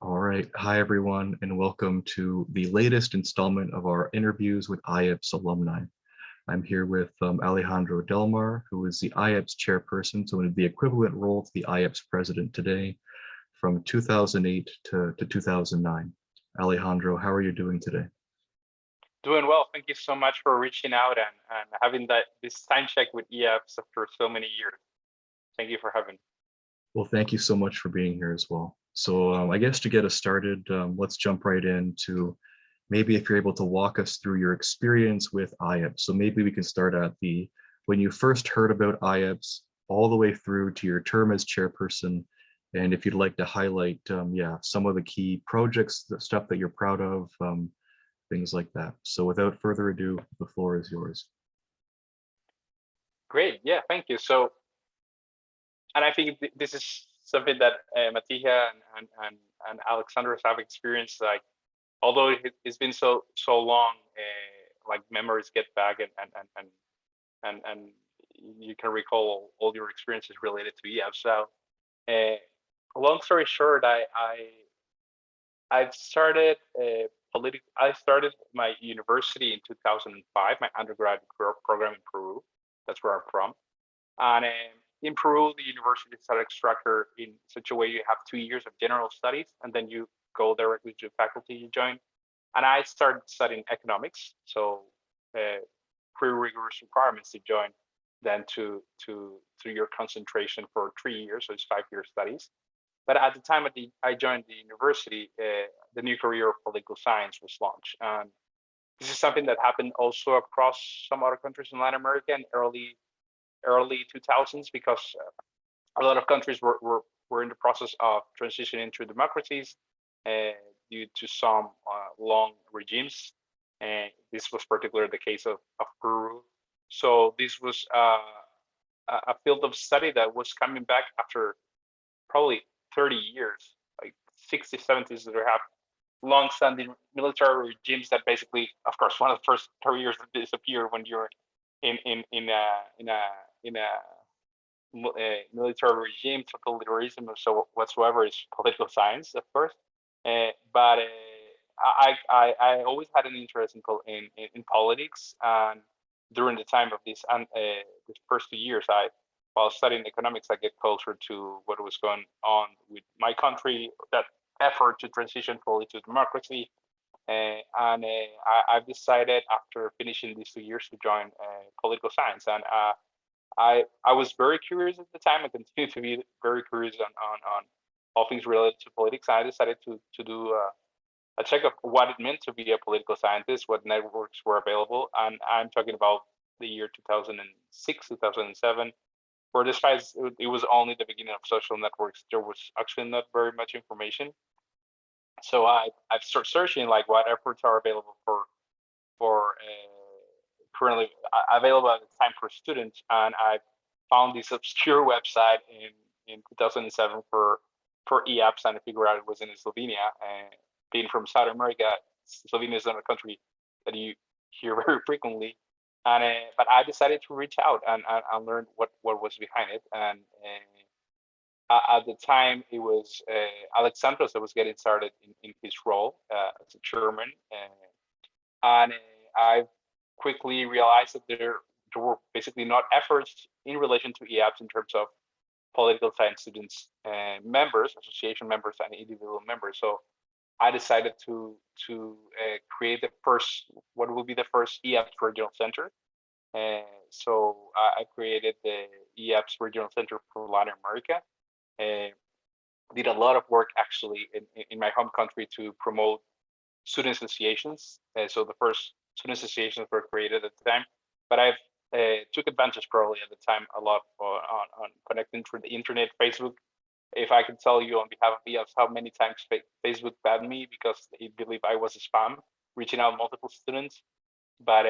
All right. Hi, everyone, and welcome to the latest installment of our interviews with IAPSS alumni. I'm here with Alejandro Delmar, who is the IAPSS Chairperson, so in the equivalent role to the IAPSS President today from 2008 to 2009. Alejandro, how are you doing today? Doing well. Thank you so much for reaching out and having this time check with EOPS after so many years. Thank you for having me. Well, thank you so much for being here as well. So I guess to get us started, let's jump right into maybe if you're able to walk us through your experience with IAPSS. So maybe we can start at when you first heard about IAPSS all the way through to your term as chairperson. And if you'd like to highlight, some of the key projects, the stuff that you're proud of, things like that. So without further ado, the floor is yours. Great. Yeah, thank you. So, and I think this is something that Matija and Alejandros have experienced. Like, although it's been so long, like memories get back and you can recall all your experiences related to EOPS. So, long story short, I've started I started my university in 2005, my undergraduate program in Peru. That's where I'm from. And in Peru, the university started structure in such a way you have 2 years of general studies, and then you go directly to faculty you join. And I started studying economics, so pretty rigorous requirements to join, then to your concentration for 3 years, so it's 5-year studies. But at the time I joined the university, the new career of political science was launched. And this is something that happened also across some other countries in Latin America in early 2000s, because a lot of countries were in the process of transitioning to democracies due to some long regimes. And this was particularly the case of Peru. So this was a field of study that was coming back after probably 30 years, like 60s, 70s, that have long-standing military regimes that basically, of course, one of the first careers that disappear when you're in a military regime, totalitarianism, or so whatsoever, is political science, of course. But I always had an interest in politics, and during the time of these first 2 years, while studying economics, I get closer to what was going on with my country, that effort to transition fully to democracy. I've decided after finishing these 2 years to join political science. And I was very curious at the time. I continue to be very curious on all things related to politics. I decided to do a check of what it meant to be a political scientist, what networks were available. And I'm talking about the year 2006, 2007. For this phase, it was only the beginning of social networks. There was actually not very much information. So I've started searching like what efforts are available for currently available at the time for students, and I found this obscure website in 2007 for EOPS, and I figured out it was in Slovenia. And being from South America, Slovenia is not a country that you hear very frequently. And but I decided to reach out and learn what was behind it. And at the time, it was Alejandros that was getting started in his role as a chairman, and I quickly realized that there were basically not efforts in relation to EOPS in terms of political science students, members, association members, and individual members. So I decided to create what will be the first EOPS regional center. So I created the EOPS regional center for Latin America. Did a lot of work actually in my home country to promote student associations. So the first student associations were created at the time, but I've took advantage probably at the time a lot on connecting through the internet, Facebook. If I can tell you on behalf of EOPS how many times Facebook banned me because they believe I was a spam, reaching out multiple students. But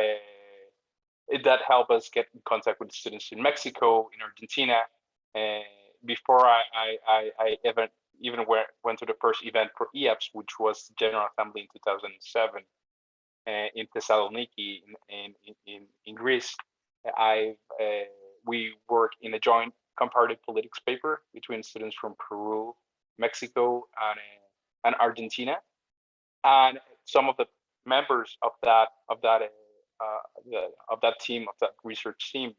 that helped us get in contact with students in Mexico, in Argentina. Before I even went to the first event for EOPS, which was the General Assembly in 2007 in Thessaloniki in Greece. We worked in a joint comparative politics paper between students from Peru, Mexico, and Argentina, and some of the members of that team, of that research team,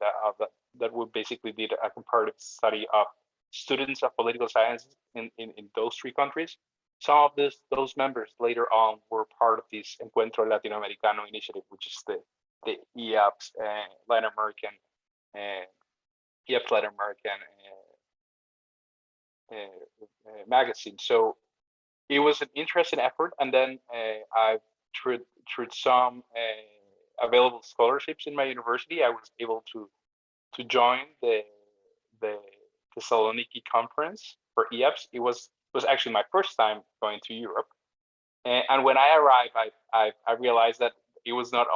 that would basically did a comparative study of students of political science in those three countries. Some of those members later on were part of this Encuentro Latinoamericano initiative, which is the EOPS Latin American EOPS Latin American magazine. So it was an interesting effort, and then I through some available scholarships in my university, I was able to join the Thessaloniki conference for EOPS. It was actually my first time going to Europe, and when I arrived, I realized that it was not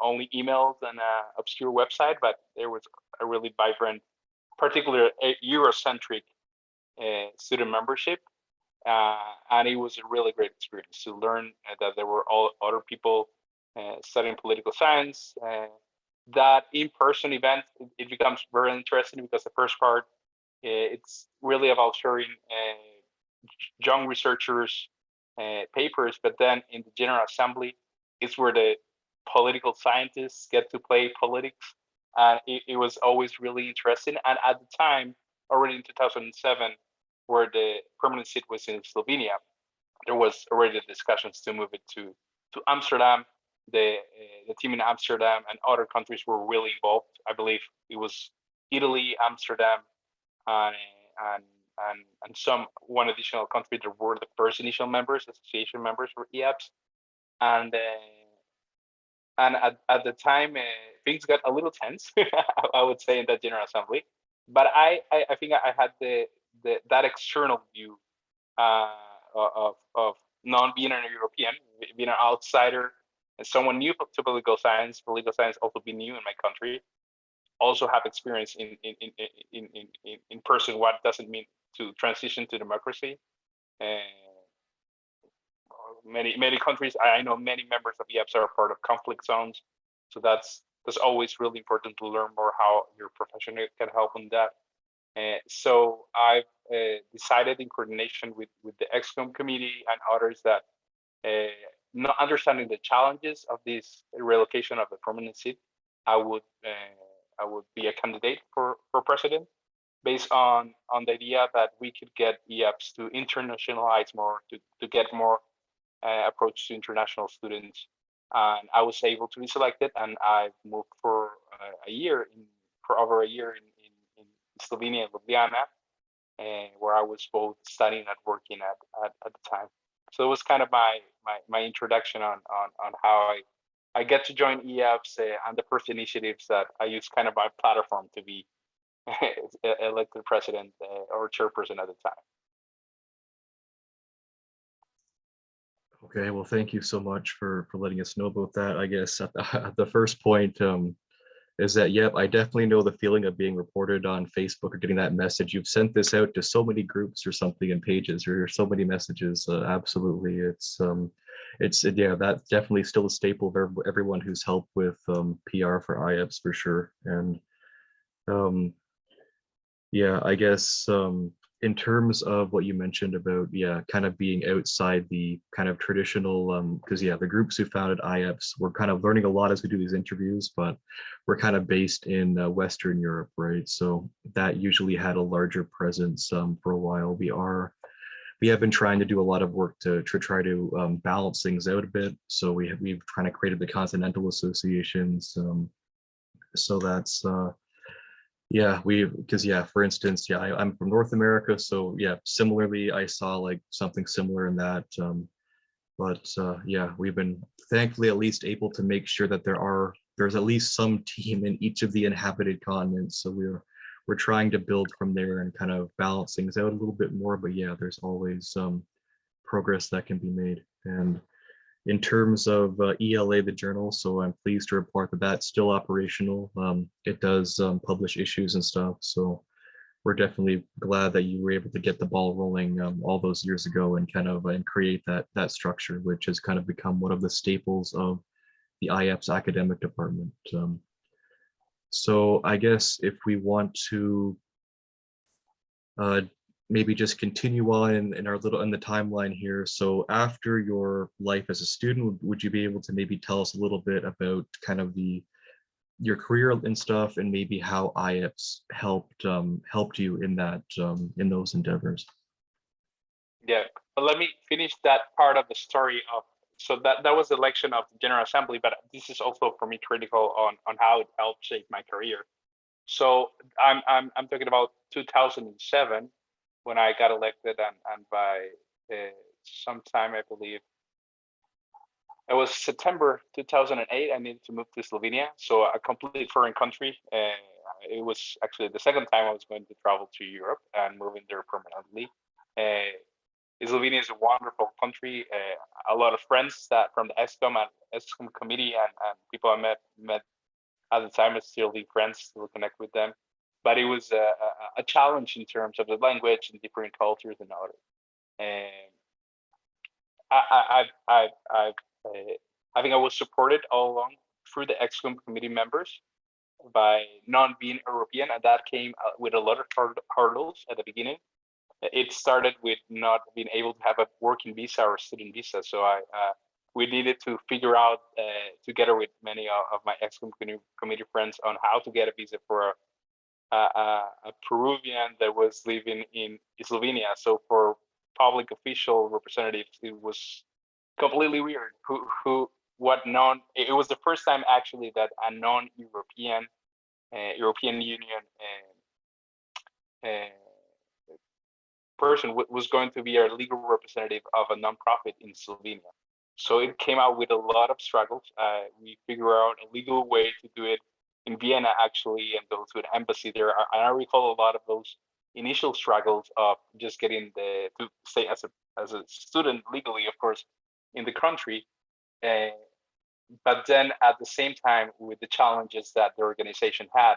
only emails and obscure website, but there was a really vibrant, particularly Eurocentric student membership. And it was a really great experience to learn that there were all other people studying political science. That in-person event, it becomes very interesting because the first part, it's really about sharing young researchers' papers, but then in the General Assembly, it's where the political scientists get to play politics. And it was always really interesting. And at the time, already in 2007, where the permanent seat was in Slovenia, there was already discussions to move it to Amsterdam. The team in Amsterdam and other countries were really involved. I believe it was Italy, Amsterdam, and one additional country that were the first initial members, association members for EAPSS. And at the time, things got a little tense, I would say, in that General Assembly. But I think I had that external view of not being an European, being an outsider, and someone new to political science also being new in my country, also have experience in person what does it mean to transition to democracy. Many countries, I know many members of EOPS are part of conflict zones, so that's always really important to learn more how your profession can help in that. So I've decided, in coordination with the ExCom committee and others, that not understanding the challenges of this relocation of the permanent seat, I would be a candidate for president, based on the idea that we could get EOPS to internationalize more, to get more approach to international students. And I was able to be selected, and I've moved for over a year in Slovenia, Ljubljana, where I was both studying and working at the time. So it was kind of my introduction on how I get to join EOPS and the first initiatives that I use kind of my platform to be elected president or chairperson at the time. Okay, well, thank you so much for letting us know about that. I guess at the first point is that, yep, I definitely know the feeling of being reported on Facebook or getting that message. You've sent this out to so many groups or something and pages, or so many messages. Absolutely, it's yeah, that's definitely still a staple of everyone who's helped with PR for IAPSS for sure. And yeah, I guess in terms of what you mentioned about, yeah, kind of being outside the kind of traditional, because yeah, the groups who founded IAPSS, we're kind of learning a lot as we do these interviews, but we're kind of based in Western Europe, right? So that usually had a larger presence for a while. We have been trying to do a lot of work to try to balance things out a bit. So we've kind of created the continental associations. So that's yeah, because yeah, for instance, yeah, I'm from North America, so yeah, similarly, I saw like something similar in that. But yeah, we've been thankfully at least able to make sure that there's at least some team in each of the inhabited continents. So we're trying to build from there and kind of balance things out a little bit more. But yeah, there's always progress that can be made. And in terms of ELA, the journal, so I'm pleased to report that that's still operational. It does publish issues and stuff. So we're definitely glad that you were able to get the ball rolling all those years ago and kind of create that structure, which has kind of become one of the staples of the IAPSS academic department. So I guess if we want to maybe just continue on in our little in the timeline here. So after your life as a student, would you be able to maybe tell us a little bit about kind of your career and stuff, and maybe how IAPSS helped you in that in those endeavors? Yeah, but let me finish that part of the story of, so that was the election of the General Assembly, but this is also for me critical on how it helped shape my career. So I'm talking about 2007 when I got elected, and by sometime I believe it was September 2008, I needed to move to Slovenia, so a completely foreign country. It was actually the second time I was going to travel to Europe and moving there permanently. Slovenia is a wonderful country. A lot of friends that from the ESCOM committee and people I met at the time, I still be friends, still connect with them. But it was a challenge in terms of the language and different cultures and all. And I think I was supported all along through the ESCOM committee members by not being European, and that came with a lot of hurdles at the beginning. It started with not being able to have a working visa or student visa. So we needed to figure out together with many of my ESCOM committee friends on how to get a visa for a Peruvian that was living in Slovenia. So for public official representatives, it was completely weird. It was the first time actually that a non-European European Union person was going to be a legal representative of a nonprofit in Slovenia. So it came out with a lot of struggles. We figured out a legal way to do it in Vienna, actually, and go to an embassy there. And I recall a lot of those initial struggles of just getting to stay as a student legally, of course, in the country. But then at the same time, with the challenges that the organization had,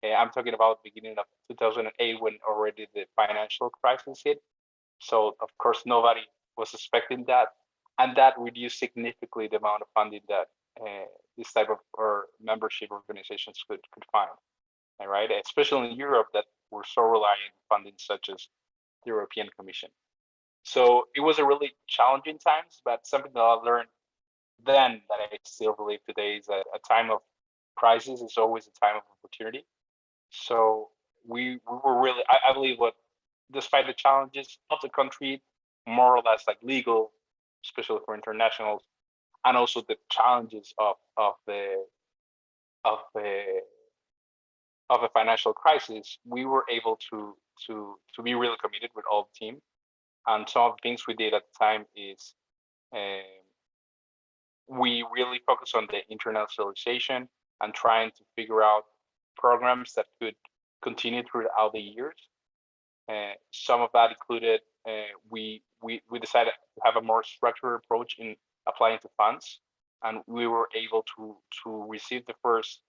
I'm talking about the beginning of 2008 when already the financial crisis hit. So of course, nobody was expecting that. And that reduced significantly the amount of funding that this type of or membership organizations could find, right? Especially in Europe, that we're so reliant on funding such as the European Commission. So it was a really challenging times, but something that I learned then that I still believe today is that a time of crisis is always a time of opportunity. So we were really, I believe, despite the challenges of the country, more or less like legal, especially for internationals, and also the challenges of the financial crisis, we were able to be really committed with all the team. And some of the things we did at the time is we really focused on the internationalization and trying to figure out programs that could continue throughout the years. Some of that included we decided to have a more structured approach in applying to funds, and we were able to receive the first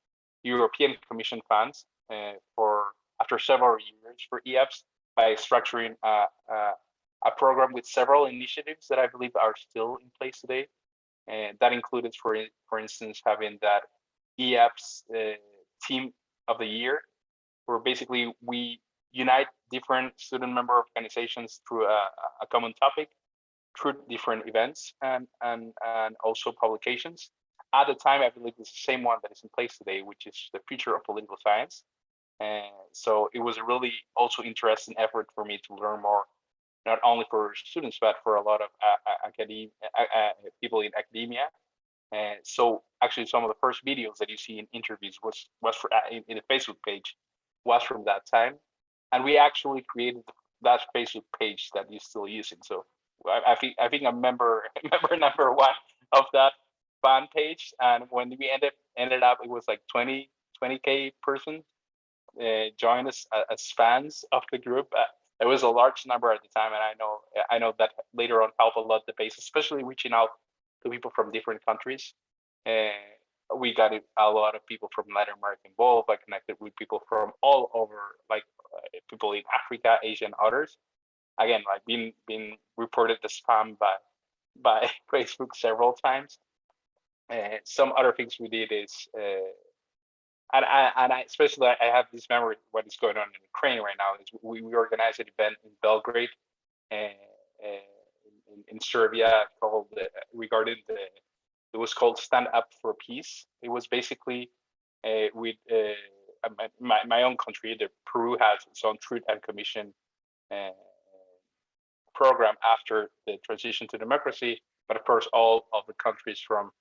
European Commission funds after several years for EOPS by structuring a program with several initiatives that I believe are still in place today. And that included, for instance, having that EOPS Team of the Year, where basically we unite different student member organizations through a common topic, through different events and also publications. At the time, I believe it's the same one that is in place today, which is the Future of Political Science. And so it was a really also interesting effort for me to learn more, not only for students, but for a lot of people in academia. And so actually some of the first videos that you see in interviews was in the Facebook page was from that time. And we actually created that Facebook page that you're still using. So I think I'm member number one of that fan page. And when we ended up, it was like 20K persons joined us as fans of the group. It was a large number at the time, and I know that later on helped a lot the base, especially reaching out to people from different countries. We got a lot of people from Latin America involved. I connected with people from all over, like people in Africa, Asia, and others. Again, like being reported as spam by Facebook several times. Some other things we did is and I especially I have this memory what is going on in Ukraine right now is we organized an event in Belgrade, uh, in Serbia called regarding the it was called Stand Up for Peace. It was basically with my own country, the Peru has its own Truth and Commission uh, program after the transition to democracy. But of course, all of the countries from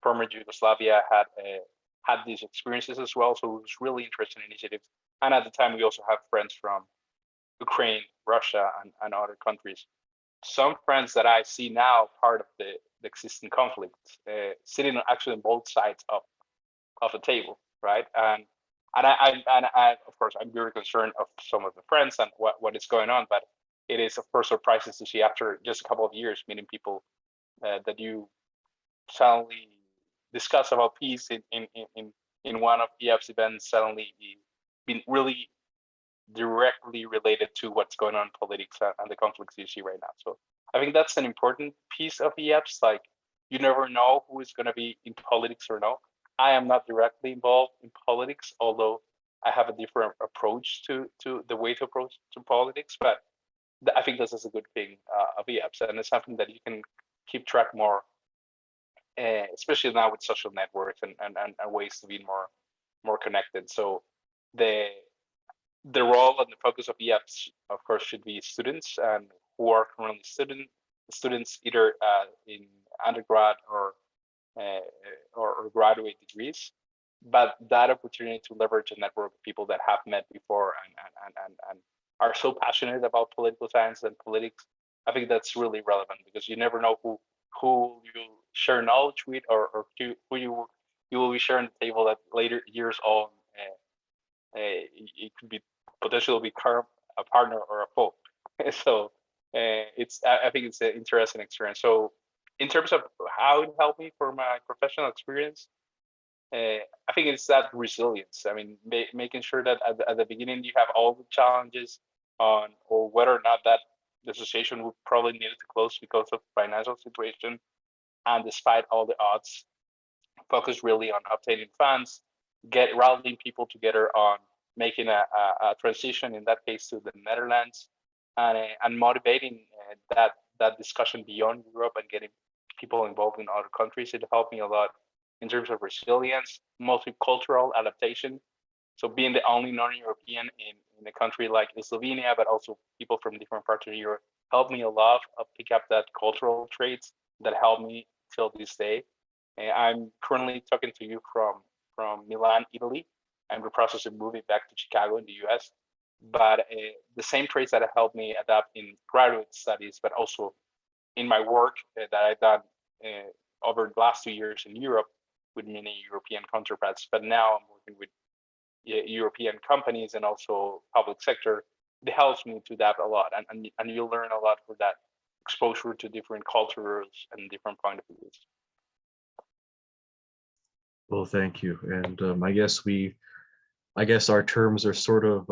former Yugoslavia had these experiences as well. So it was really interesting initiatives. And at the time, we also have friends from Ukraine, Russia, and other countries. Some friends that I see now part of the existing conflict, sitting actually on both sides of a table, right? And of course I'm very concerned of some of the friends and what is going on, but it is of course surprises to see after just a couple of years meeting people that you suddenly discuss about peace in one of EOPS events suddenly been really directly related to what's going on in politics and the conflicts you see right now. So I think that's an important piece of EOPS. Like you never know who is going to be in politics or no. I am not directly involved in politics, although I have a different approach to the way to approach to politics. But I think this is a good thing of EOPS, and it's something that you can keep track more, especially now with social networks and ways to be more connected. So the role and the focus of EOPS, of course, should be students and who are currently students either in undergrad or graduate degrees. But that opportunity to leverage a network of people that have met before and are so passionate about political science and politics, I think that's really relevant because you never know who you share knowledge with or who you will be sharing the table at later years on. It could be potentially become a partner or a foe. So I think it's an interesting experience. So in terms of how it helped me for my professional experience, I think it's that resilience. I mean, making sure that at the beginning you have all the challenges on or whether or not that the association would probably need to close because of financial situation, and despite all the odds, focus really on obtaining funds, rallying people together on making a transition, in that case to the Netherlands, and motivating that discussion beyond Europe and getting people involved in other countries. It helped me a lot in terms of resilience, multicultural adaptation. So being the only non-European in a country like Slovenia, but also people from different parts of Europe, helped me a lot pick up that cultural traits that helped me till this day. I'm currently talking to you from Milan, Italy. I'm in the process of moving back to Chicago in the US. But the same traits that have helped me adapt in graduate studies, but also in my work that I've done over the last 2 years in Europe with many European counterparts. But now I'm working with European companies and also public sector. It helps me to adapt a lot, and you learn a lot for that exposure to different cultures and different point of views. Well, thank you. And I guess our terms are sort of,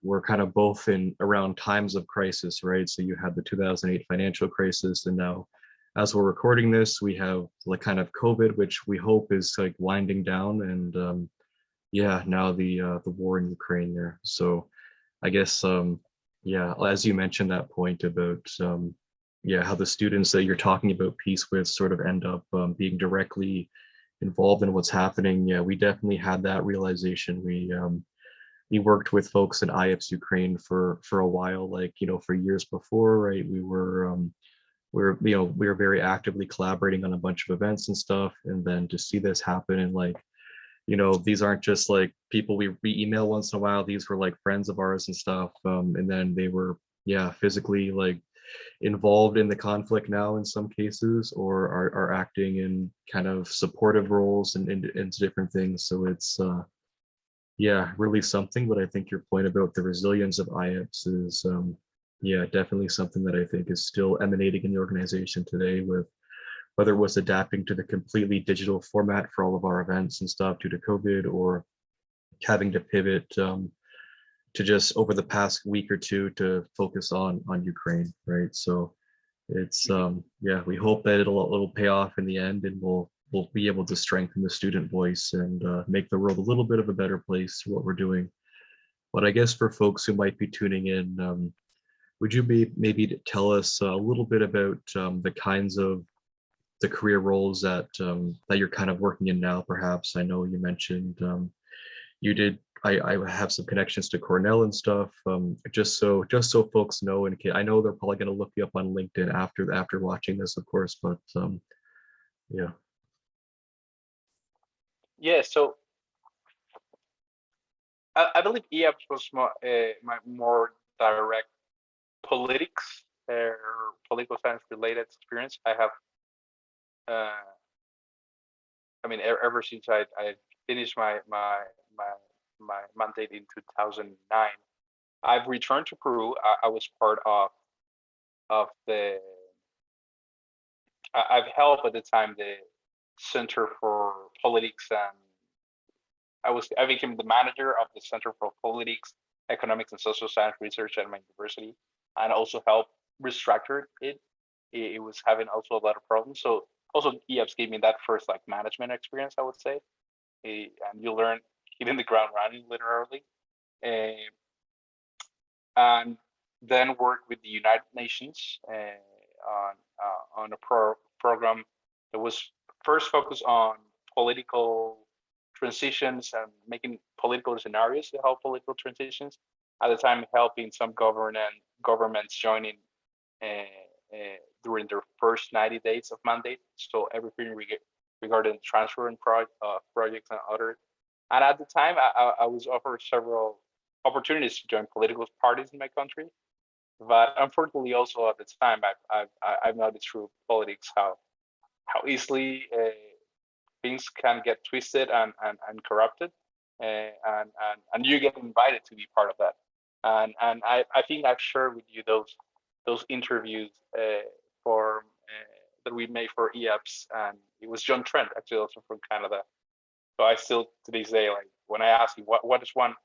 we're kind of both in around times of crisis, right? So you had the 2008 financial crisis, and now as we're recording this, we have like kind of COVID, which we hope is like winding down, and yeah, now the war in Ukraine there. So I guess, yeah, as you mentioned that point about, yeah, how the students that you're talking about peace with sort of end up being directly involved in what's happening. Yeah, we definitely had that realization. We worked with folks in IAPSS Ukraine for a while, like, you know, for years before, right? We were we were very actively collaborating on a bunch of events and stuff, and then to see this happen, and like, you know, these aren't just like people we email once in a while. These were like friends of ours and stuff, and then they were, yeah, physically like involved in the conflict now in some cases, or are acting in kind of supportive roles and into different things. So it's yeah, really something. But I think your point about the resilience of IAPSS is yeah, definitely something that I think is still emanating in the organization today, with whether it was adapting to the completely digital format for all of our events and stuff due to COVID, or having to pivot to just over the past week or two to focus on Ukraine, right? So it's yeah, we hope that it'll pay off in the end, and we'll we'll be able to strengthen the student voice and make the world a little bit of a better place through what we're doing. But I guess for folks who might be tuning in, would you be maybe to tell us a little bit about the kinds of the career roles that that you're kind of working in now? Perhaps I know you mentioned you did. I have some connections to Cornell and stuff. Just so folks know, and I know they're probably going to look you up on LinkedIn after watching this, of course. But yeah. Yeah, so I believe EOPS was my more direct politics or political science related experience. I have, I mean, ever since I finished my mandate in 2009, I've returned to Peru. I was part of the. I've helped at the time the Center for Politics, and I became the manager of the Center for Politics, Economics, and Social Science Research at my university, and also helped restructure it. It was having also a lot of problems. So also EOPS gave me that first like management experience, I would say, and you learn hitting the ground running literally, and then work with the United Nations on a program that was first focused on political transitions and making political scenarios to help political transitions. At the time, helping some governments joining during their first 90 days of mandate. So everything regarding transfer and projects and others. And at the time, I was offered several opportunities to join political parties in my country. But unfortunately, also at the time, I've noticed through politics how easily things can get twisted and corrupted, and you get invited to be part of that. And I think I've shared with you those interviews for that we made for EOPS, and it was John Trent, actually also from Canada. So I still to this day, like when I ask you what is one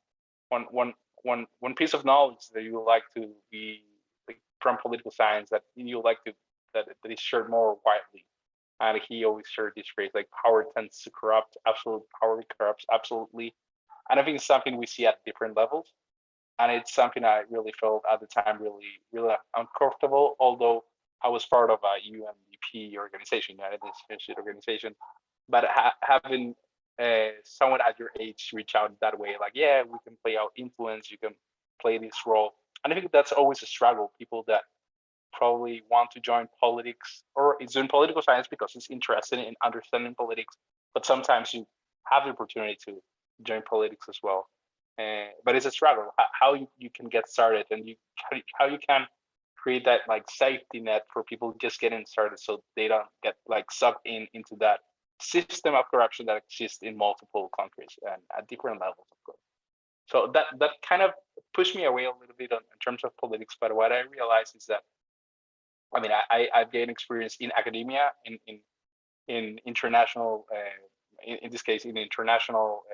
piece of knowledge that you would like to be like, from political science that you like to that is shared more widely, and he always shared this phrase like power tends to corrupt, absolute power corrupts absolutely, and I think it's something we see at different levels, and it's something I really felt at the time really uncomfortable, although I was part of a UNDP organization, United Nations organization, but having someone at your age reach out that way, like, yeah, we can play out influence, you can play this role. And I think that's always a struggle. People that probably want to join politics or is in political science because it's interested in understanding politics, but sometimes you have the opportunity to join politics as well. But it's a struggle how you can get started, and how you can create that like safety net for people just getting started so they don't get like sucked into that system of corruption that exists in multiple countries and at different levels, of course. So that kind of pushed me away a little bit in terms of politics. But what I realized is that, I mean, I've gained experience in academia, in international, in this case, in international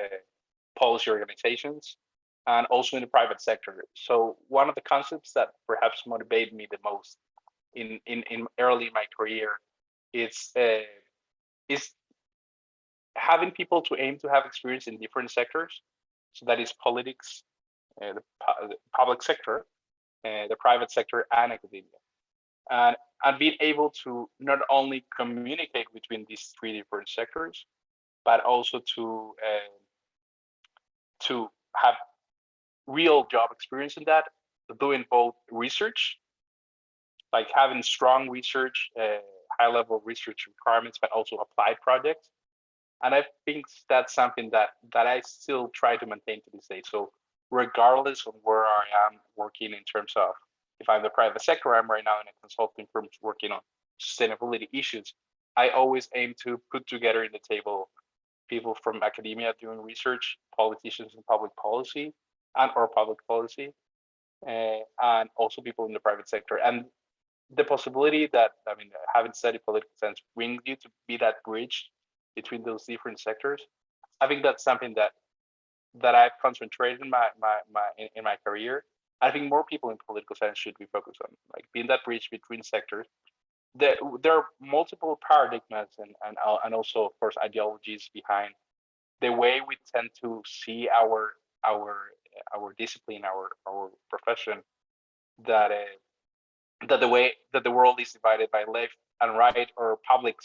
policy organizations, and also in the private sector. So one of the concepts that perhaps motivated me the most in early in my career is having people to aim to have experience in different sectors. So that is politics, the public sector, the private sector, and academia. And being able to not only communicate between these three different sectors, but also to have real job experience in that, doing both research, like having strong research, high-level research requirements, but also applied projects. And I think that's something that I still try to maintain to this day. So regardless of where I am working in terms of, if I'm the private sector, I'm right now in a consulting firm working on sustainability issues. I always aim to put together in the table people from academia doing research, politicians in public policy or public policy, and also people in the private sector. And the possibility that, I mean, having studied political science brings you to be that bridge between those different sectors. I think that's something that I've concentrated in my career. I think more people in political science should be focused on, like being that bridge between sectors, there are multiple paradigms and also, of course, ideologies behind the way we tend to see our discipline, our profession, that that the way that the world is divided by left and right, or public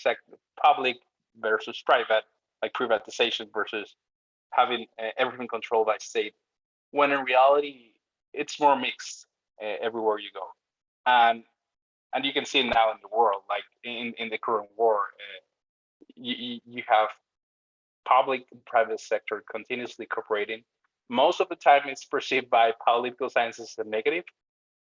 versus private, like privatization versus having everything controlled by state, when in reality it's more mixed everywhere you go. And you can see it now in the world, like in the current war, you have public and private sector continuously cooperating. Most of the time it's perceived by political science as a negative,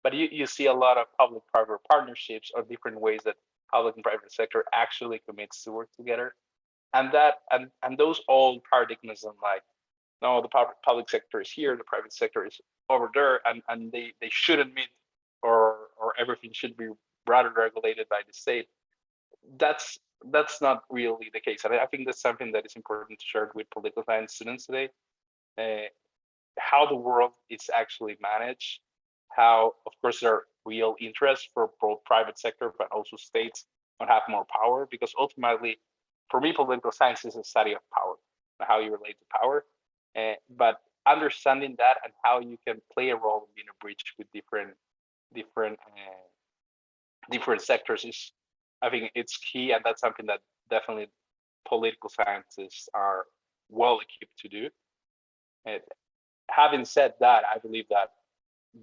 but you see a lot of public-private partnerships or different ways that public and private sector actually commits to work together. And those old paradigms, and like, no, the public sector is here, the private sector is over there, and they shouldn't meet, or everything should be rather regulated by the state. That's not really the case. And I think that's something that is important to share with political science students today. How the world is actually managed, how, of course, there are real interests for both private sector, but also states to have more power, because ultimately, for me, political science is a study of power, how you relate to power. But understanding that and how you can play a role in being a bridge with different sectors is, I think it's key, and that's something that definitely political scientists are well equipped to do. And having said that, I believe that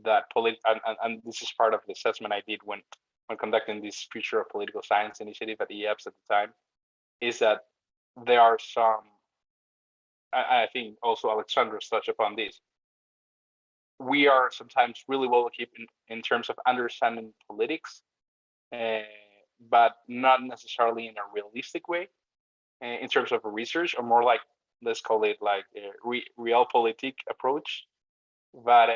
and this is part of the assessment I did when conducting this Future of Political Science initiative at EOPS at the time, is that there are some, I think also Alejandros touched upon this, we are sometimes really well equipped in terms of understanding politics, but not necessarily in a realistic way in terms of research, or more like, let's call it like a realpolitik approach, but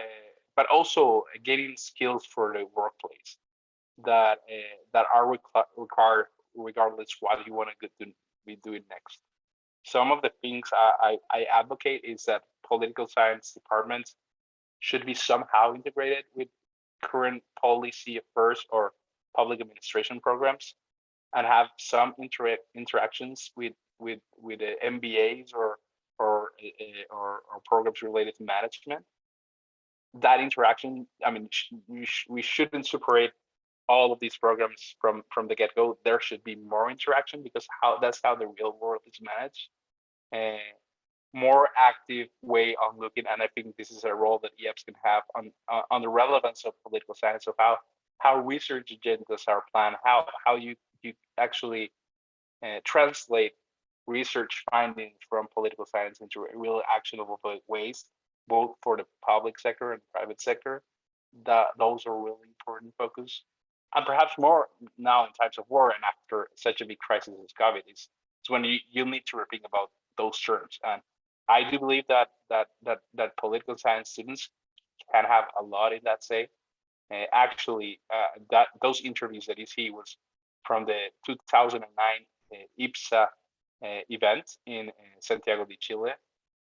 also getting skills for the workplace that are required regardless what you want to be doing next. Some of the things I advocate is that political science departments should be somehow integrated with current policy affairs or public administration programs, and have some interactions with the MBAs or programs related to management. That interaction, I mean, we shouldn't separate all of these programs from the get-go. There should be more interaction, because that's how the real world is managed. More active way on looking, and I think this is a role that EOPS can have on the relevance of political science, of how research agendas are planned, how you actually translate research findings from political science into real actionable ways, both for the public sector and private sector. Those are really important focus. And perhaps more now in times of war and after such a big crisis as COVID, is when you need to rethink about those terms. And I do believe that political science students can have a lot in that say. Actually, that those interviews that you see was from the 2009 IPSS event in Santiago de Chile,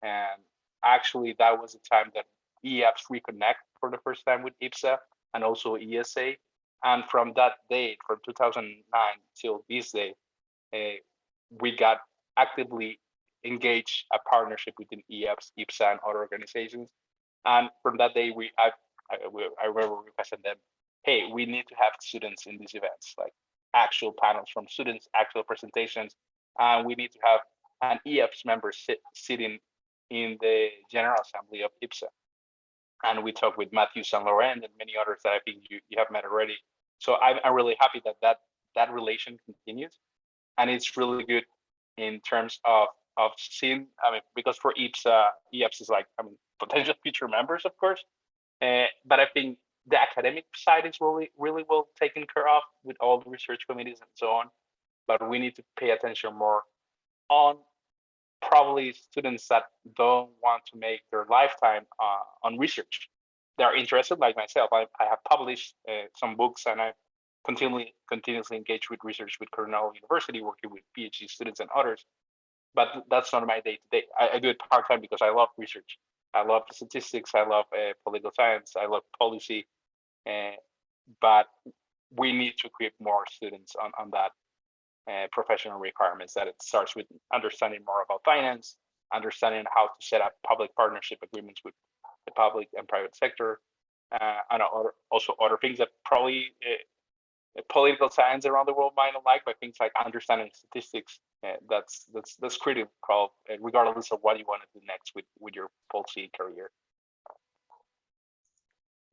and actually that was the time that EAPSS reconnect for the first time with IPSS and also ESA. And from that date, from 2009 till this day, we got actively engaged a partnership within EAPSS, IPSA, and other organizations. And from that day, I remember requesting them, hey, we need to have students in these events, like actual panels from students, actual presentations, and we need to have an EOPS member sitting in the General Assembly of IPSA. And we talked with Matthew San Laurent and many others that I think you have met already. So I'm really happy that relation continues, and it's really good in terms of seeing. I mean, because for EOPS is like, I mean, potential future members, of course, but I think the academic side is really well taken care of with all the research committees and so on. But we need to pay attention more on probably students that don't want to make their lifetime on research. They're interested, like myself. I have published some books, and I continuously engage with research with Cornell University, working with PhD students and others. But that's not my day-to-day. I do it part-time because I love research. I love statistics. I love political science. I love policy. But we need to equip more students on that professional requirements. That it starts with understanding more about finance, understanding how to set up public partnership agreements with the public and private sector, and also other things that probably political science around the world might not like, but things like understanding statistics. That's critical, regardless of what you want to do next with your policy career.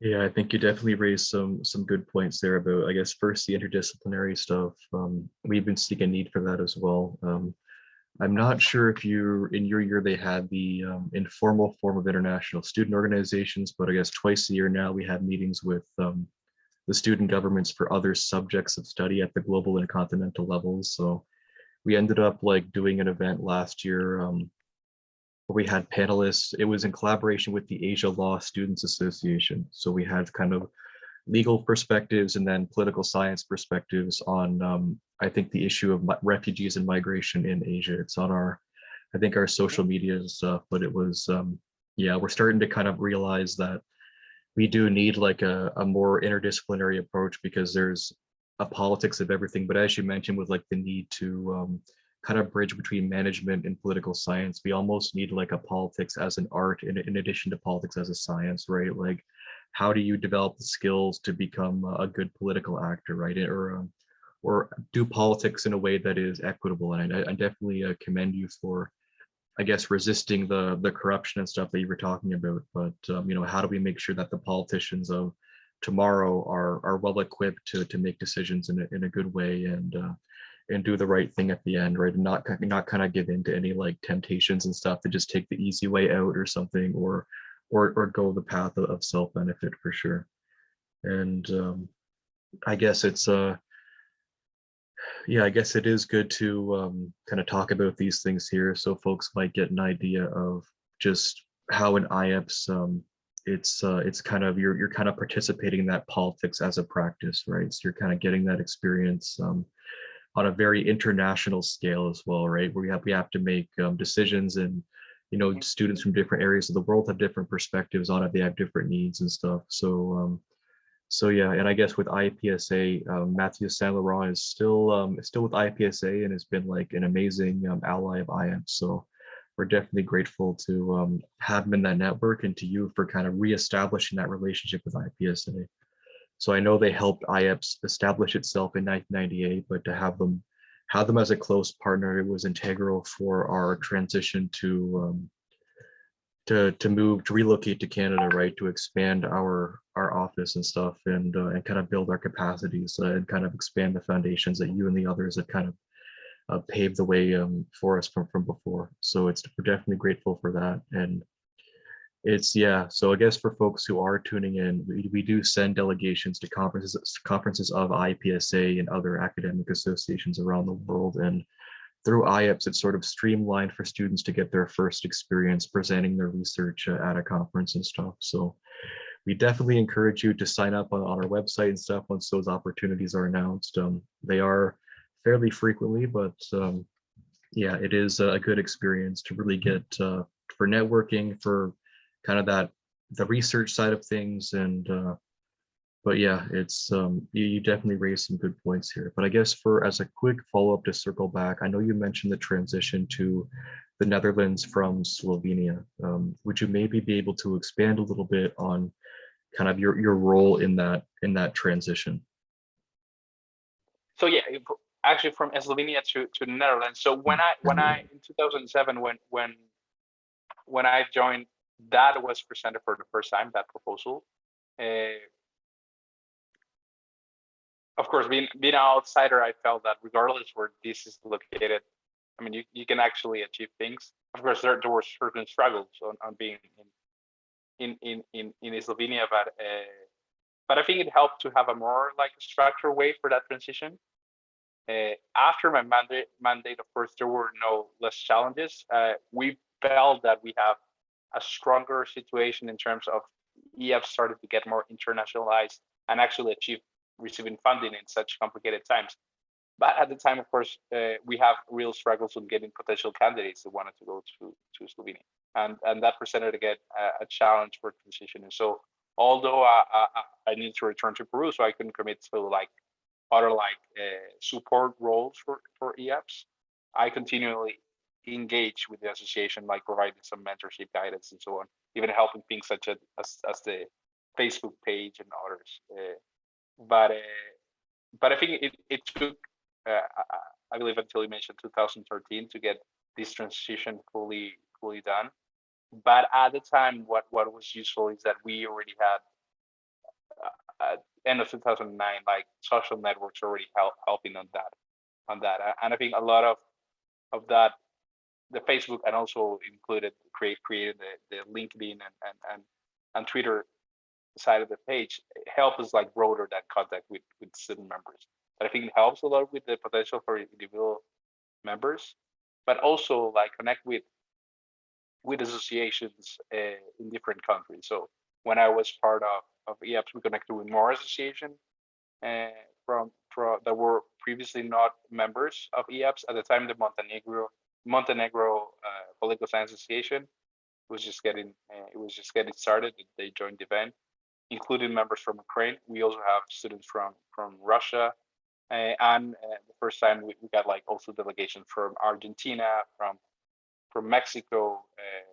Yeah, I think you definitely raised some good points there about, I guess, first the interdisciplinary stuff. We've been seeing a need for that as well. I'm not sure if in your year they had the informal form of international student organizations, but I guess twice a year now we have meetings with the student governments for other subjects of study at the global and continental levels. So we ended up like doing an event last year where we had panelists. It was in collaboration with the Asia Law Students Association. So we had kind of legal perspectives and then political science perspectives on, I think, the issue of refugees and migration in Asia. It's on I think our social media and stuff, but it was, yeah, we're starting to kind of realize that we do need like a more interdisciplinary approach, because there's a politics of everything. But as you mentioned, with like the need to kind of bridge between management and political science, we almost need like a politics as an art in addition to politics as a science, right? Like, how do you develop the skills to become a good political actor, right? Or do politics in a way that is equitable. And I definitely commend you for, I guess, resisting the corruption and stuff that you were talking about. But you know, how do we make sure that the politicians of tomorrow are well equipped to make decisions in a good way and do the right thing at the end, right? And not kind of give in to any like temptations and stuff to just take the easy way out or something, or go the path of self-benefit for sure. And I guess it's yeah, I guess it is good to kind of talk about these things here, so folks might get an idea of just how in IAPSS it's kind of you're kind of participating in that politics as a practice, right? So you're kind of getting that experience on a very international scale as well, right? Where we have to make decisions, and you know, students from different areas of the world have different perspectives on it. They have different needs and stuff. So yeah, and I guess with IAPSA, Matthew Saint Laurent is still with IAPSA and has been like an amazing ally of IAPSS. So we're definitely grateful to have him in that network, and to you for kind of reestablishing that relationship with IAPSA. So I know they helped IAPSS establish itself in 1998, but to have them as a close partner, it was integral for our transition to relocate to Canada, right? To expand our office and stuff, and kind of build our capacities and kind of expand the foundations that you and the others have kind of paved the way for us from before. So we're definitely grateful for that. And it's, yeah, so I guess for folks who are tuning in, we do send delegations to conferences of IAPSA and other academic associations around the world. And through IAPSS, it's sort of streamlined for students to get their first experience presenting their research at a conference and stuff. So we definitely encourage you to sign up on our website and stuff once those opportunities are announced. They are fairly frequently, but yeah, it is a good experience to really get for networking, for kind of the research side of things. And but yeah, it's you definitely raised some good points here. But I guess as a quick follow-up to circle back, I know you mentioned the transition to the Netherlands from Slovenia. Would you maybe be able to expand a little bit on kind of your role in that transition? So yeah, actually from Slovenia to the Netherlands. So when I in 2007 when I joined, that was presented for the first time, that proposal. Of course, being an outsider, I felt that regardless where this is located, I mean, you can actually achieve things. Of course, there were certain struggles on being in Slovenia, but I think it helped to have a more like structured way for that transition. After my mandate, of course, there were no less challenges. We felt that we have a stronger situation in terms of EF started to get more internationalized and actually achieve receiving funding in such complicated times. But at the time, of course, we have real struggles with getting potential candidates that wanted to go to Slovenia. And that presented again a challenge for transition. And so although I needed to return to Peru, so I couldn't commit to like other like support roles for EOPS, I continually engage with the association, like providing some mentorship guidance and so on, even helping things such as the Facebook page and others. But I think it took, I believe, until you mentioned 2013 to get this transition fully done. But at the time, what was useful is that we already had end of 2009, like social networks already helping on that. And I think a lot of that, the Facebook, and also included created the LinkedIn and Twitter side of the page, help us like broader that contact with student members. But I think it helps a lot with the potential for individual members, but also like connect with associations in different countries. So when I was part of EOPS, we connected with more associations from that were previously not members of EOPS. At the time, the Montenegro Political Science Association was just getting started. They joined the event, including members from Ukraine. We also have students from Russia, and the first time we got like also delegations from Argentina, from Mexico,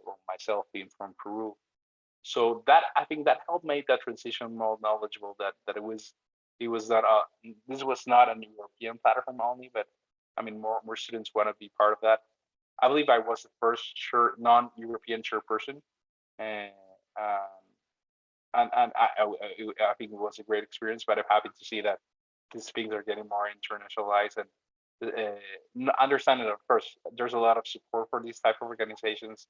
or myself being from Peru. So that, I think that helped make that transition more knowledgeable, that it was not this was not an European platform only, but I mean more students want to be part of that. I believe I was the first non-European chairperson, and I think it was a great experience. But I'm happy to see that these things are getting more internationalized, and understanding that, of course, there's a lot of support for these type of organizations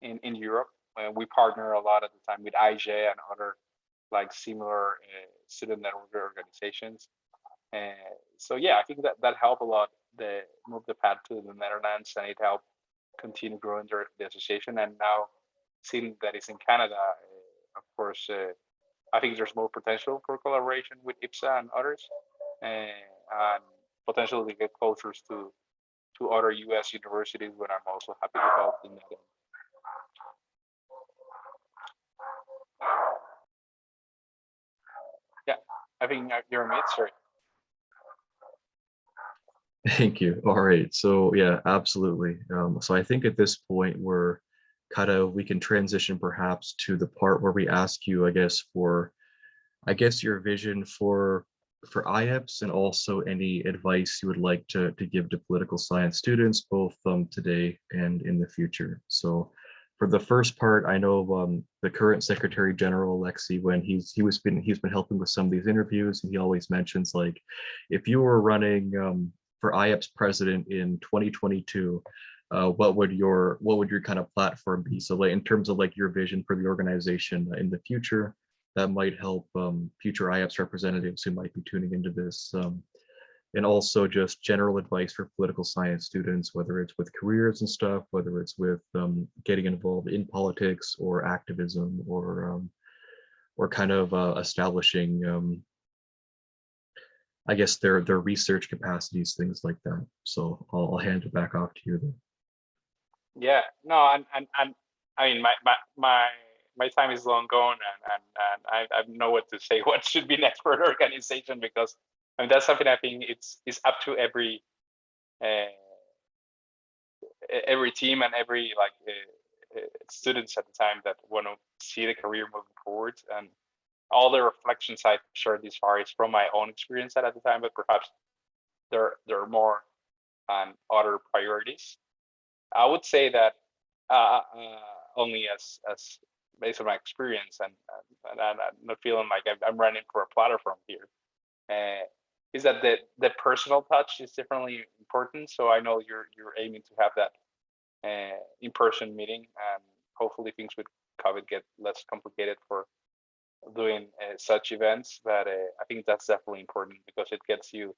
in Europe. We partner a lot at the time with IJ and other like similar student network organizations. So yeah, I think that helped a lot. Move the path to the Netherlands, and it helped continue growing the association. And now, seeing that it's in Canada, of course, I think there's more potential for collaboration with IPSA and others, and potentially get closer to other U.S. universities, where I'm also happy to help in that. Yeah, I think you're on mute, sorry. Thank you. All right. So yeah, absolutely. So I think at this point we can transition perhaps to the part where we ask you, I guess your vision for IAPSS, and also any advice you would like to give to political science students, both today and in the future. So for the first part, I know the current Secretary General Alexei, when he's been helping with some of these interviews, and he always mentions, like, if you were running for IAPSS President in 2022, what would your kind of platform be? So like in terms of like your vision for the organization in the future, that might help future IAPSS representatives who might be tuning into this. And also just general advice for political science students, whether it's with careers and stuff, whether it's with getting involved in politics or activism, or kind of establishing, I guess, their research capacities, things like that. So I'll hand it back off to you then. Yeah, no, and I mean, my time is long gone, and I know what to say, what should be next for an organization, because I mean, that's something I think it's up to every team and every students at the time that want to see the career moving forward. And all the reflections I've shared this far is from my own experience at the time, but perhaps there are more on other priorities. I would say that only as based on my experience, and I'm not feeling like I'm running for a platform here, is that the personal touch is definitely important. So I know you're aiming to have that in-person meeting, and hopefully things with COVID get less complicated for doing such events. But I think that's definitely important, because it gets you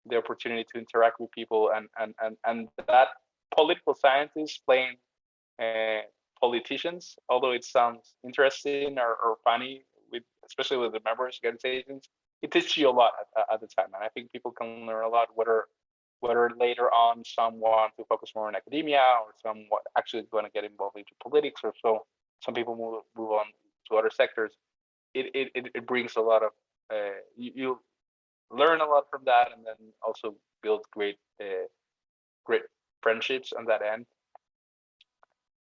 the opportunity to interact with people, and that political scientists playing politicians, although it sounds interesting or funny, especially with the members organizations, it teaches you a lot at the time. And I think people can learn a lot, whether later on some want to focus more on academia, or some actually going to get involved into politics, or so some people move on to other sectors. It brings a lot of learn a lot from that, and then also build great friendships on that end.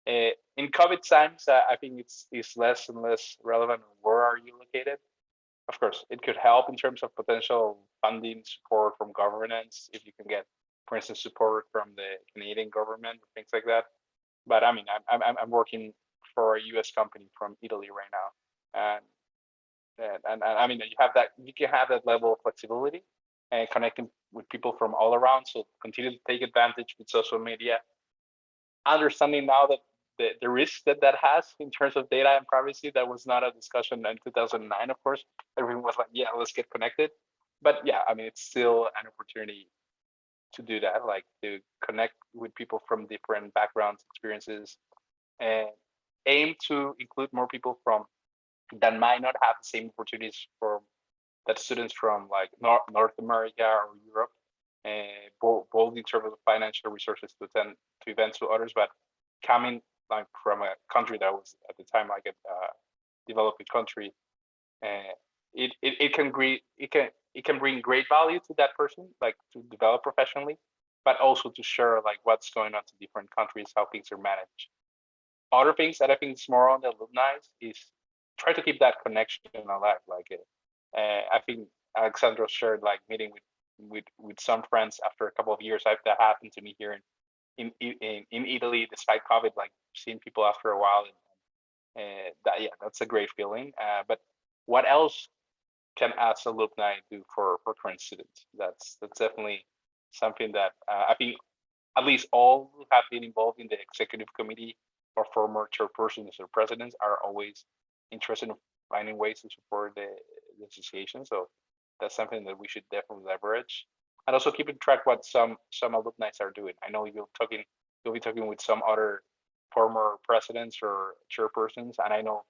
In COVID times, I think it's less and less relevant where are you located. Of course, it could help in terms of potential funding support from governments if you can get, for instance, support from the Canadian government or things like that. But I mean, I'm working for a U.S. company from Italy right now, and I mean, you can have that level of flexibility and connecting with people from all around. So continue to take advantage with social media, understanding now that the risk that has in terms of data and privacy, that was not a discussion in 2009. Of course, everyone was like, yeah, let's get connected. But yeah, I mean, it's still an opportunity to do that, like to connect with people from different backgrounds, experiences, and aim to include more people from that might not have the same opportunities for that students from like North America or Europe, and both in terms of financial resources to attend to events to others, but coming like from a country that was at the time like a developing country, uh, it can bring great value to that person, like to develop professionally, but also to share like what's going on to different countries, how things are managed. Other things that I think is more on the alumni is try to keep that connection alive. Like I think Alexandros shared like meeting with some friends after a couple of years. That happened to me here in Italy, despite COVID, like seeing people after a while, and that's a great feeling. But what else can us alumni do for current students? That's definitely something that I think at least all who have been involved in the executive committee or former chairpersons or presidents are always interested in finding ways to support the association. So that's something that we should definitely leverage, and also keeping track what some alumni are doing. I know you'll be talking with some other former presidents or chairpersons, and I know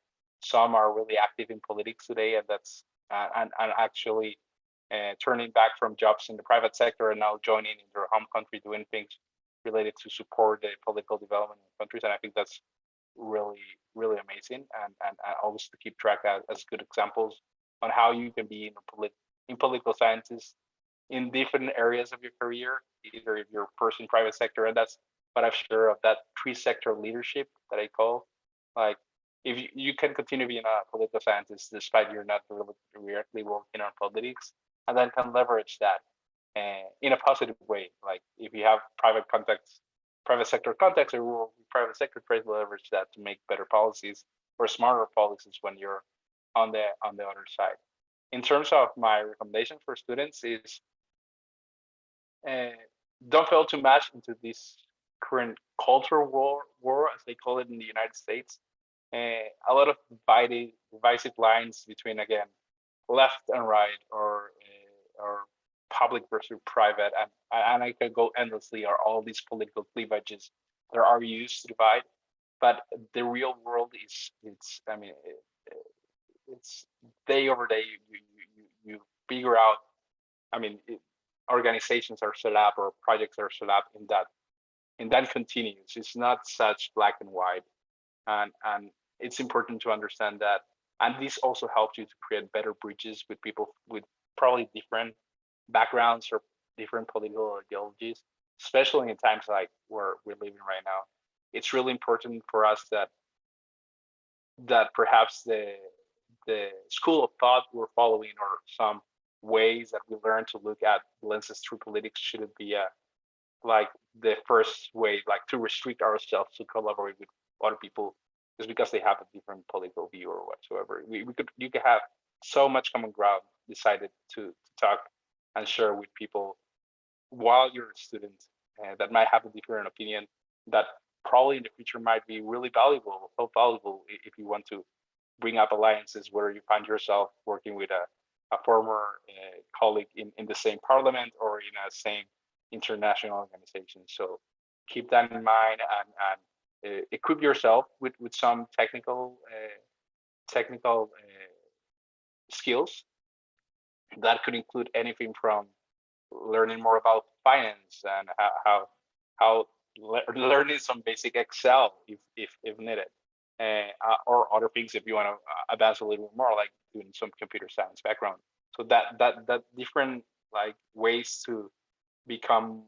some are really active in politics today, and that's and actually turning back from jobs in the private sector and now joining in their home country doing things related to support the political development in countries. And I think that's really amazing, and always to keep track as good examples on how you can be in political sciences in different areas of your career, either if you're first in private sector, and that's what I've sure of that three-sector leadership that I call, like if you can continue being a political scientist despite you're not really directly working on politics, and then can leverage that in a positive way. Like if you have private sector contacts, or private sector tries to leverage that to make better policies or smarter policies when you're on the other side. In terms of my recommendation for students is uh, don't fail to match into this current culture war, as they call it in the United States. A lot of divisive lines between, again, left and right, or public versus private, and I could go endlessly, are all these political cleavages that are used to divide. But the real world is, I mean, it's day over day. You figure out. I mean, organizations are set up or projects are set up in that continues. It's not such black and white, and it's important to understand that. And this also helps you to create better bridges with people with probably different backgrounds or different political ideologies, especially in times like where we're living right now. It's really important for us that perhaps the school of thought we're following, or some ways that we learn to look at lenses through politics, shouldn't be like the first way, like to restrict ourselves to collaborate with other people just because they have a different political view or whatsoever. You could have so much common ground decided to talk and share with people while you're a student that might have a different opinion, that probably in the future might be really valuable, so valuable if you want to bring up alliances where you find yourself working with a former colleague in the same parliament or in a same international organization. So keep that in mind, and equip yourself with some technical skills that could include anything from learning more about finance and how learning some basic Excel if needed, or other things if you want to advance a little bit more, like doing some computer science background. So that different like ways to become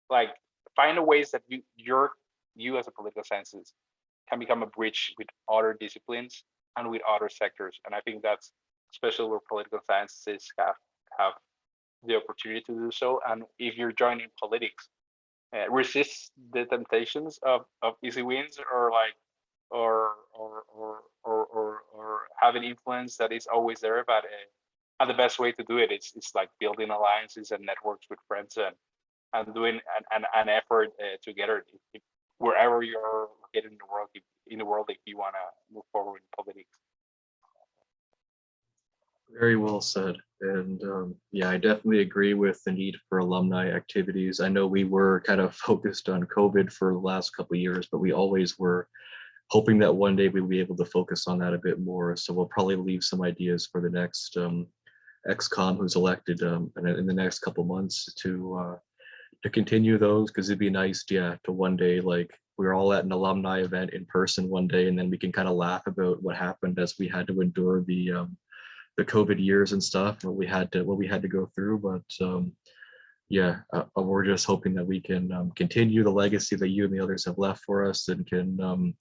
like find a ways that you as a political scientist can become a bridge with other disciplines and with other sectors. And I think that's especially where political sciences have the opportunity to do so. And if you're joining politics, resist the temptations of easy wins or like or having influence that is always there. But and the best way to do it is like building alliances and networks with friends and doing an effort together wherever you're located in the world. If you want to move forward in politics. Very well said. And yeah, I definitely agree with the need for alumni activities. I know we were kind of focused on COVID for the last couple of years, but we always were hoping that one day we'll be able to focus on that a bit more. So we'll probably leave some ideas for the next ex-com who's elected in the next couple months to continue those, because it'd be nice, yeah, to one day, like we're all at an alumni event in person one day, and then we can kind of laugh about what happened as we had to endure the COVID years and stuff, what we had to go through. But yeah, we're just hoping that we can continue the legacy that you and the others have left for us, and can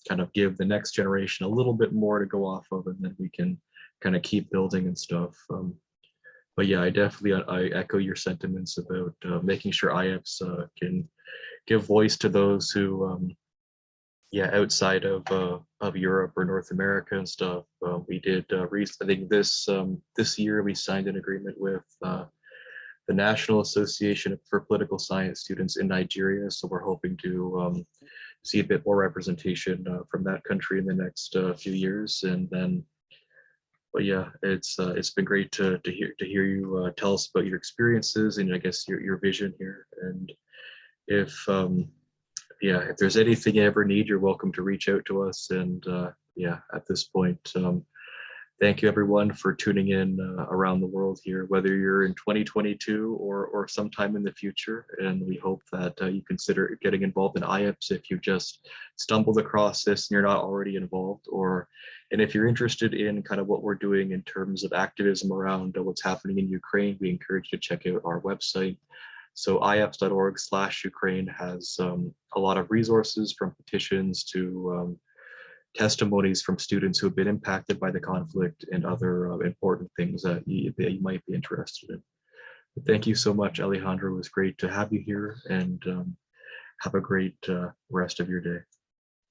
kind of give the next generation a little bit more to go off of, and then we can kind of keep building and stuff. But yeah, I echo your sentiments about making sure IAPSS can give voice to those who yeah, outside of Europe or North America and stuff. We did I think this year we signed an agreement with the National Association for Political Science Students in Nigeria. So we're hoping to see a bit more representation from that country in the next few years. And then, but yeah, it's been great to hear you tell us about your experiences and I guess your vision here. And if yeah, if there's anything you ever need, you're welcome to reach out to us. And yeah, at this point, thank you everyone for tuning in around the world here, whether you're in 2022 or sometime in the future. And we hope that you consider getting involved in IAPSS if you just stumbled across this and you're not already involved, and if you're interested in kind of what we're doing in terms of activism around what's happening in Ukraine, we encourage you to check out our website. So IAPSS.org/Ukraine has a lot of resources, from petitions to testimonies from students who have been impacted by the conflict and other important things that you might be interested in. But thank you so much, Alejandro. It was great to have you here, and have a great rest of your day.